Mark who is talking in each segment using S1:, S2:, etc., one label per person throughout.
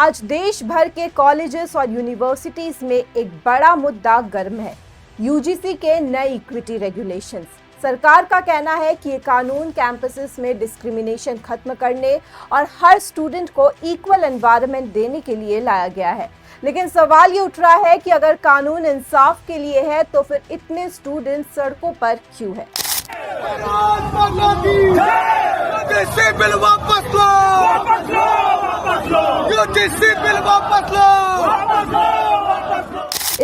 S1: आज देश भर के कॉलेजेस और यूनिवर्सिटीज में एक बड़ा मुद्दा गर्म है, यूजीसी के नए इक्विटी रेगुलेशंस। सरकार का कहना है कि ये कानून कैंपसेस में डिस्क्रिमिनेशन खत्म करने और हर स्टूडेंट को इक्वल एनवायरनमेंट देने के लिए लाया गया है। लेकिन सवाल ये उठ रहा है कि अगर कानून इंसाफ के लिए है तो फिर इतने स्टूडेंट सड़कों पर क्यों है?
S2: बिल वापस लो, बिल वापस लो।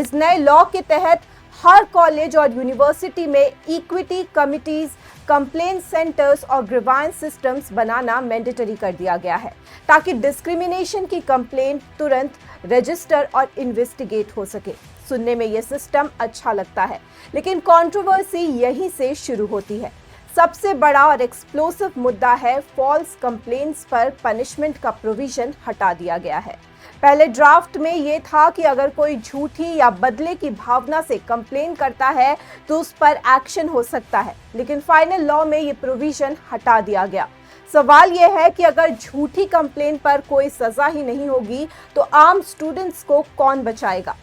S1: इस नए लॉ के तहत हर कॉलेज और यूनिवर्सिटी में इक्विटी कमिटीज, कंप्लेंट सेंटर्स और ग्रीवांस सिस्टम्स बनाना मैंडेटरी कर दिया गया है, ताकि डिस्क्रिमिनेशन की कंप्लेंट तुरंत रजिस्टर और इन्वेस्टिगेट हो सके। सुनने में यह सिस्टम अच्छा लगता है, लेकिन कंट्रोवर्सी यहीं से शुरू होती है। सबसे बड़ा और एक्सप्लोसिव मुद्दा है फॉल्स कंप्लेंट्स पर पनिशमेंट का प्रोविजन हटा दिया गया है। पहले ड्राफ्ट में ये था कि अगर कोई झूठी या बदले की भावना से कंप्लेन करता है तो उस पर एक्शन हो सकता है, लेकिन फाइनल लॉ में ये प्रोविजन हटा दिया गया। सवाल यह है कि अगर झूठी कंप्लेन पर कोई सजा ही नहीं होगी तो आम स्टूडेंट्स को कौन बचाएगा?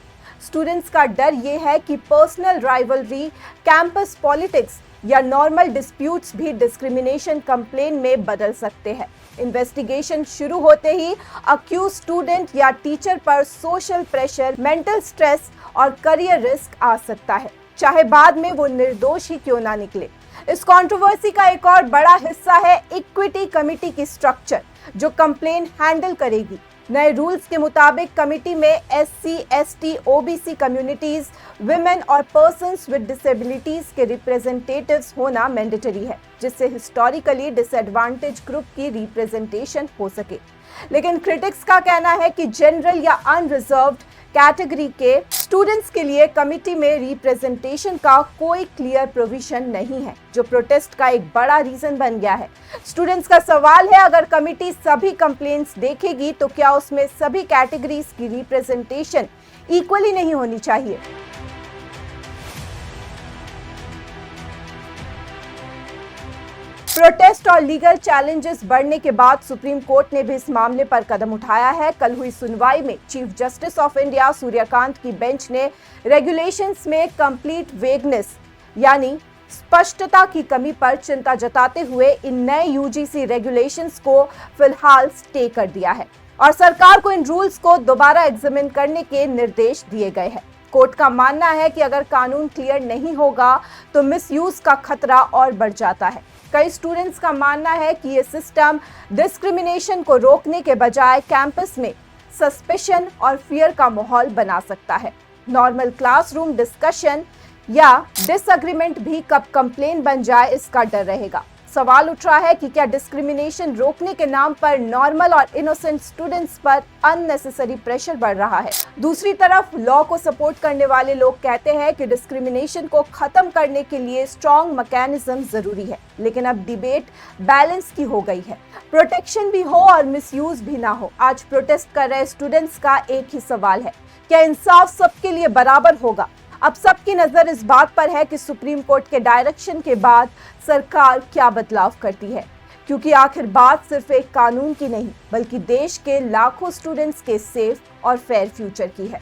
S1: स्टूडेंट्स का डर ये है कि पर्सनल राइवलरी, कैंपस पॉलिटिक्स या नॉर्मल डिस्प्यूट्स भी डिस्क्रिमिनेशन कंप्लेन में बदल सकते हैं। इन्वेस्टिगेशन शुरू होते ही अक्यूज स्टूडेंट या टीचर पर सोशल प्रेशर, मेंटल स्ट्रेस और करियर रिस्क आ सकता है, चाहे बाद में वो निर्दोष ही क्यों ना निकले। इस कंट्रोवर्सी का एक और बड़ा हिस्सा है इक्विटी कमेटी की स्ट्रक्चर, जो कंप्लेन हैंडल करेगी। नए रूल्स के मुताबिक कमेटी में SC, ST, OBC communities, women और पर्सन्स विद डिसेबिलिटीज के रिप्रेजेंटेटिव्स होना मैंडेटरी है, जिससे हिस्टोरिकली डिसएडवांटेज ग्रुप की रिप्रेजेंटेशन हो सके। लेकिन क्रिटिक्स का कहना है कि जनरल या अनरिजर्व्ड कैटेगरी के स्टूडेंट्स के लिए कमिटी में रिप्रेजेंटेशन का कोई क्लियर प्रोविजन नहीं है, जो प्रोटेस्ट का एक बड़ा रीजन बन गया है। स्टूडेंट्स का सवाल है, अगर कमिटी सभी कंप्लेंट्स देखेगी तो क्या उसमें सभी कैटेगरीज की रिप्रेजेंटेशन इक्वली नहीं होनी चाहिए? प्रोटेस्ट और लीगल चैलेंजेस बढ़ने के बाद सुप्रीम कोर्ट ने भी इस मामले पर कदम उठाया है। कल हुई सुनवाई में chief justice of India Suryakant की बेंच ने रेगुलेशंस में कंप्लीट वेगनेस यानी स्पष्टता की कमी पर चिंता जताते हुए इन नए यूजीसी रेगुलेशंस को फिलहाल स्टे कर दिया है और सरकार को इन रूल्स को दोबारा एग्जामिन करने के निर्देश दिए गए हैं। कोर्ट का मानना है कि अगर कानून क्लियर नहीं होगा तो मिसयूज का खतरा और बढ़ जाता है। कई स्टूडेंट्स का मानना है कि ये सिस्टम डिस्क्रिमिनेशन को रोकने के बजाय कैंपस में सस्पेशन और फियर का माहौल बना सकता है। नॉर्मल क्लासरूम डिस्कशन या डिसएग्रीमेंट भी कब कंप्लेन बन जाए, इसका डर रहेगा। सवाल उठ रहा है कि क्या डिस्क्रिमिनेशन रोकने के नाम पर नॉर्मल और इनोसेंट स्टूडेंट्स पर अननेसेसरी प्रेशर बढ़ रहा है। दूसरी तरफ लॉ को सपोर्ट करने वाले लोग कहते हैं कि डिस्क्रिमिनेशन को खत्म करने के लिए स्ट्रॉन्ग मैकेनिज्म जरूरी है, लेकिन अब डिबेट बैलेंस की हो गई है। प्रोटेक्शन भी हो और मिसयूज भी ना हो। आज प्रोटेस्ट कर रहे स्टूडेंट्स का एक ही सवाल है, क्या इंसाफ सबके लिए बराबर होगा? अब सबकी नजर इस बात पर है कि सुप्रीम कोर्ट के डायरेक्शन के बाद सरकार क्या बदलाव करती है, क्योंकि आखिर बात सिर्फ एक कानून की नहीं बल्कि देश के लाखों स्टूडेंट्स के सेफ और फेयर फ्यूचर की है।